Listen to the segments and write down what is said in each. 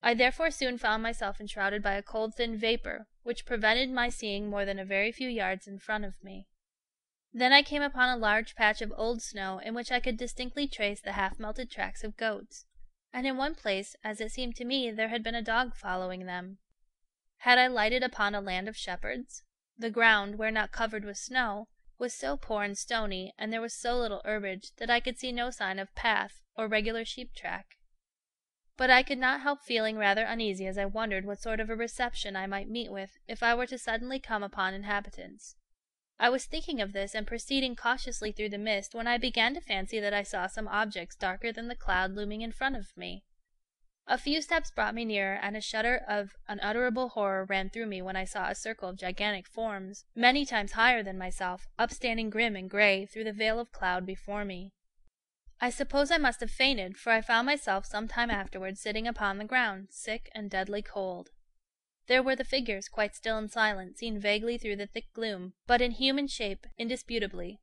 I therefore soon found myself enshrouded by a cold thin vapour, which prevented my seeing more than a very few yards in front of me. Then I came upon a large patch of old snow in which I could distinctly trace the half-melted tracks of goats, and in one place, as it seemed to me, there had been a dog following them. Had I lighted upon a land of shepherds? The ground, where not covered with snow, was so poor and stony, and there was so little herbage, that I could see no sign of path or regular sheep track. But I could not help feeling rather uneasy as I wondered what sort of a reception I might meet with if I were to suddenly come upon inhabitants. I was thinking of this and proceeding cautiously through the mist when I began to fancy that I saw some objects darker than the cloud looming in front of me. A few steps brought me nearer, and a shudder of unutterable horror ran through me when I saw a circle of gigantic forms, many times higher than myself, upstanding grim and grey through the veil of cloud before me. I suppose I must have fainted, for I found myself some time afterwards sitting upon the ground, sick and deadly cold. There were the figures, quite still and silent, seen vaguely through the thick gloom, but in human shape, indisputably.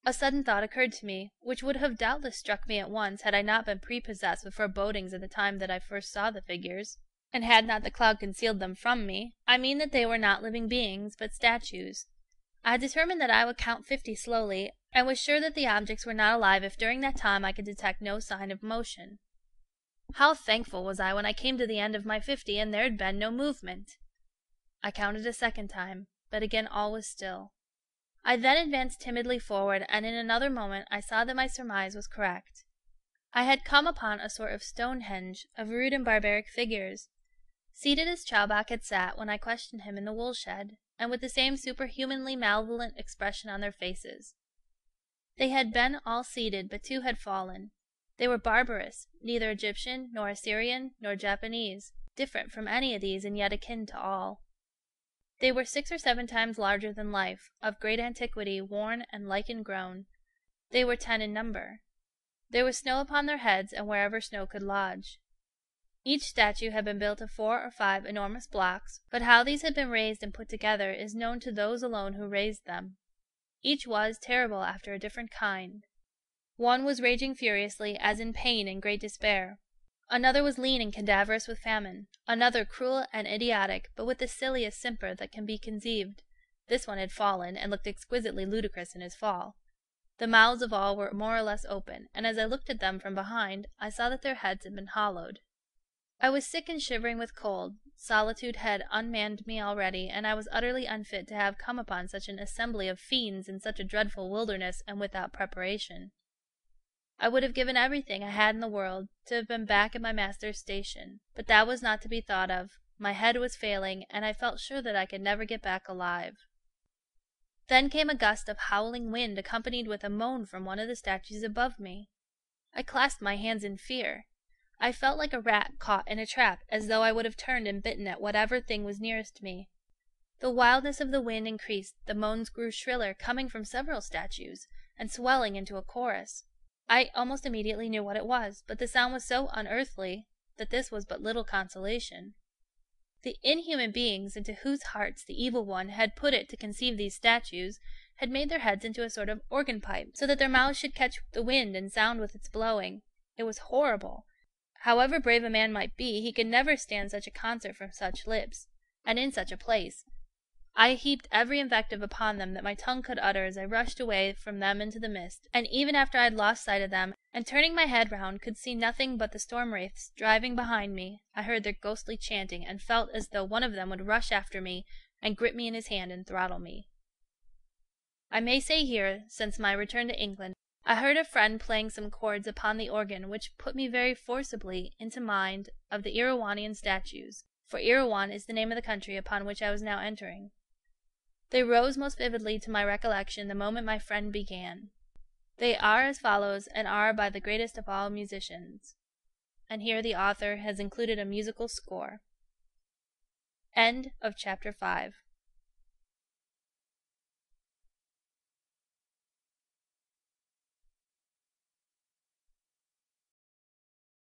A sudden thought occurred to me, which would have doubtless struck me at once had I not been prepossessed with forebodings at the time that I first saw the figures, and had not the cloud concealed them from me. I mean that they were not living beings, but statues. I determined that I would count 50 slowly, and was sure that the objects were not alive if during that time I could detect no sign of motion. How thankful was I when I came to the end of my 50 and there had been no movement! I counted a second time, but again all was still. I then advanced timidly forward, and in another moment I saw that my surmise was correct. I had come upon a sort of Stonehenge of rude and barbaric figures, seated as Chowbok had sat when I questioned him in the wool-shed, and with the same superhumanly malevolent expression on their faces. They had been all seated, but 2 had fallen. They were barbarous, neither Egyptian, nor Assyrian, nor Japanese, different from any of these, and yet akin to all. They were 6 or 7 times larger than life, of great antiquity, worn and lichen-grown. They were 10 in number. There was snow upon their heads, and wherever snow could lodge. Each statue had been built of 4 or 5 enormous blocks, but how these had been raised and put together is known to those alone who raised them. Each was terrible after a different kind. One was raging furiously, as in pain and great despair. Another was lean and cadaverous with famine. Another cruel and idiotic, but with the silliest simper that can be conceived. This one had fallen, and looked exquisitely ludicrous in his fall. The mouths of all were more or less open, and as I looked at them from behind, I saw that their heads had been hollowed. I was sick and shivering with cold. Solitude had unmanned me already, and I was utterly unfit to have come upon such an assembly of fiends in such a dreadful wilderness and without preparation. I would have given everything I had in the world to have been back at my master's station, but that was not to be thought of. My head was failing, and I felt sure that I could never get back alive. Then came a gust of howling wind, accompanied with a moan from one of the statues above me. I clasped my hands in fear. I felt like a rat caught in a trap, as though I would have turned and bitten at whatever thing was nearest me. The wildness of the wind increased, the moans grew shriller, coming from several statues, and swelling into a chorus. I almost immediately knew what it was, but the sound was so unearthly that this was but little consolation. The inhuman beings into whose hearts the evil one had put it to conceive these statues had made their heads into a sort of organ-pipe, so that their mouths should catch the wind and sound with its blowing. It was horrible. However brave a man might be, he could never stand such a concert from such lips, and in such a place. I heaped every invective upon them that my tongue could utter as I rushed away from them into the mist, and even after I had lost sight of them, and turning my head round could see nothing but the storm wraiths driving behind me, I heard their ghostly chanting, and felt as though one of them would rush after me and grip me in his hand and throttle me. I may say here, since my return to England, I heard a friend playing some chords upon the organ which put me very forcibly into mind of the Erewhonian statues, for Erewhon is the name of the country upon which I was now entering. They rose most vividly to my recollection the moment my friend began. They are as follows, and are by the greatest of all musicians. And here the author has included a musical score. End of chapter 5.